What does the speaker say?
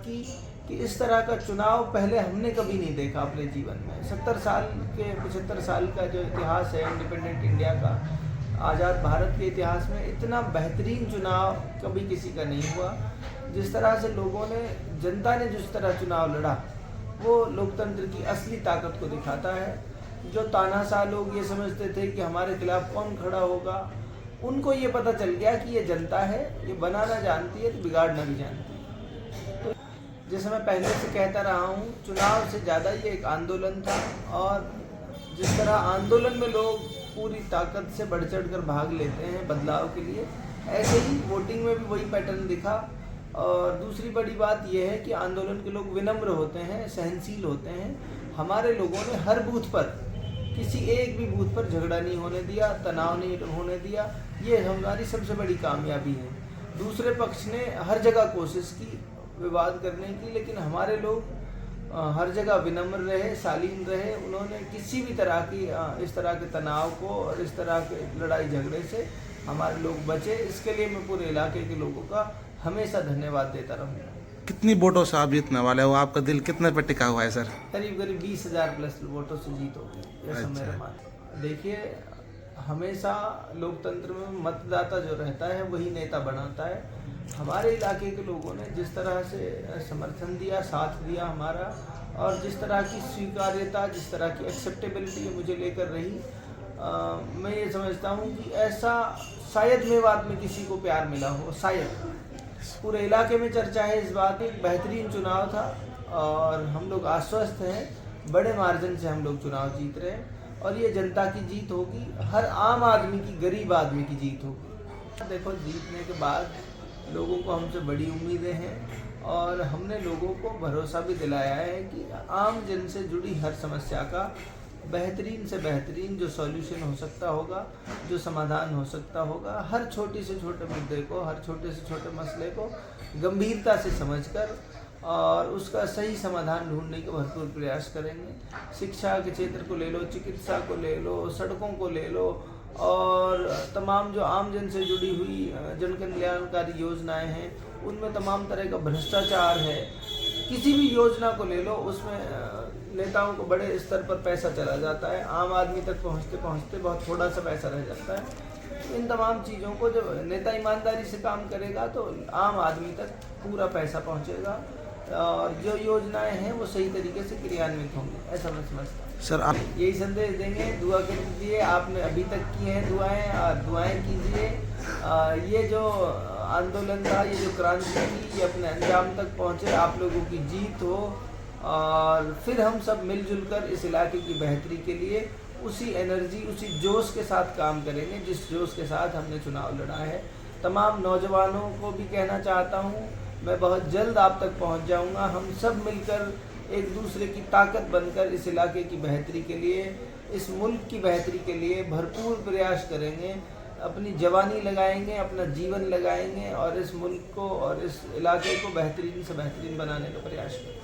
की कि इस तरह का चुनाव पहले हमने कभी नहीं देखा अपने जीवन में। 70 साल के 75 साल का जो इतिहास है इंडिपेंडेंट इंडिया का, आज़ाद भारत के इतिहास में इतना बेहतरीन चुनाव कभी किसी का नहीं हुआ। जिस तरह से लोगों ने, जनता ने जिस तरह चुनाव लड़ा, वो लोकतंत्र की असली ताकत को दिखाता है। जो तानाशाह लोग ये समझते थे कि हमारे खिलाफ कौन खड़ा होगा, उनको ये पता चल गया कि ये जनता है, ये बनाना जानती है तो बिगाड़ना भी जानती है। तो जैसे मैं पहले से कहता रहा हूँ, चुनाव से ज़्यादा ये एक आंदोलन था, और जिस तरह आंदोलन में लोग पूरी ताकत से बढ़ चढ़ कर भाग लेते हैं बदलाव के लिए, ऐसे ही वोटिंग में भी वही पैटर्न दिखा। और दूसरी बड़ी बात यह है कि आंदोलन के लोग विनम्र होते हैं, सहनशील होते हैं। हमारे लोगों ने हर बूथ पर, किसी एक भी बूथ पर झगड़ा नहीं होने दिया, तनाव नहीं होने दिया। ये हमारी सबसे बड़ी कामयाबी है। दूसरे पक्ष ने हर जगह कोशिश की विवाद करने की, लेकिन हमारे लोग हर जगह विनम्र रहे, शालीन रहे। उन्होंने किसी भी तरह की इस तरह के तनाव को और इस तरह के लड़ाई झगड़े से हमारे लोग बचे। इसके लिए मैं पूरे इलाके के लोगों का हमेशा धन्यवाद देता रहूँगा। कितनी वोटों से आप जीतने वाले हो? आपका दिल कितने पे टिका हुआ है सर? करीब 20,000 प्लस वोटों से जीत होगी, ऐसा मेरा मानना। देखिए, हमेशा लोकतंत्र में मतदाता जो रहता है वही नेता बनाता है। हमारे इलाके के लोगों ने जिस तरह से समर्थन दिया, साथ दिया हमारा, और जिस तरह की स्वीकार्यता, जिस तरह की एक्सेप्टेबिलिटी मुझे लेकर रही, मैं ये समझता हूँ कि ऐसा शायद मेवात में किसी को प्यार मिला हो, शायद। पूरे इलाके में चर्चा है इस बात की। बेहतरीन चुनाव था और हम लोग आश्वस्त हैं, बड़े मार्जिन से हम लोग चुनाव जीत रहे हैं, और ये जनता की जीत होगी, हर आम आदमी की, गरीब आदमी की जीत होगी। देखो, जीतने के बाद लोगों को हमसे बड़ी उम्मीदें हैं, और हमने लोगों को भरोसा भी दिलाया है कि आम जन से जुड़ी हर समस्या का बेहतरीन से बेहतरीन जो सॉल्यूशन हो सकता होगा, जो समाधान हो सकता होगा, हर छोटे से छोटे मुद्दे को, हर छोटे से छोटे मसले को गंभीरता से समझकर और उसका सही समाधान ढूंढने के भरपूर प्रयास करेंगे। शिक्षा के क्षेत्र को ले लो, चिकित्सा को ले लो, सड़कों को ले लो, और तमाम जो आम जन से जुड़ी हुई जन कल्याणकारी योजनाएं हैं, उनमें तमाम तरह का भ्रष्टाचार है। किसी भी योजना को ले लो, उसमें नेताओं को बड़े स्तर पर पैसा चला जाता है, आम आदमी तक पहुंचते पहुंचते बहुत थोड़ा सा पैसा रह जाता है। इन तमाम चीज़ों को जब नेता ईमानदारी से काम करेगा तो आम आदमी तक पूरा पैसा पहुंचेगा, और जो योजनाएं हैं वो सही तरीके से क्रियान्वित होंगी, ऐसा मैं समझता हूँ। सर, आप यही संदेश देंगे, दुआ कीजिए। आपने अभी तक की हैं दुआएं, और दुआएं कीजिए। ये जो आंदोलन था, ये जो क्रांति थी, ये अपने अंजाम तक पहुँचे, आप लोगों की जीत हो, और फिर हम सब मिलजुल कर इस इलाके की बेहतरी के लिए उसी एनर्जी, उसी जोश के साथ काम करेंगे जिस जोश के साथ हमने चुनाव लड़ा है। तमाम नौजवानों को भी कहना चाहता हूँ, मैं बहुत जल्द आप तक पहुँच जाऊँगा। हम सब मिलकर एक दूसरे की ताकत बनकर इस इलाके की बेहतरी के लिए, इस मुल्क की बेहतरी के लिए भरपूर प्रयास करेंगे। अपनी जवानी लगाएंगे, अपना जीवन लगाएंगे, और इस मुल्क को और इस इलाके को बेहतरीन से बेहतरीन बनाने का प्रयास करेंगे।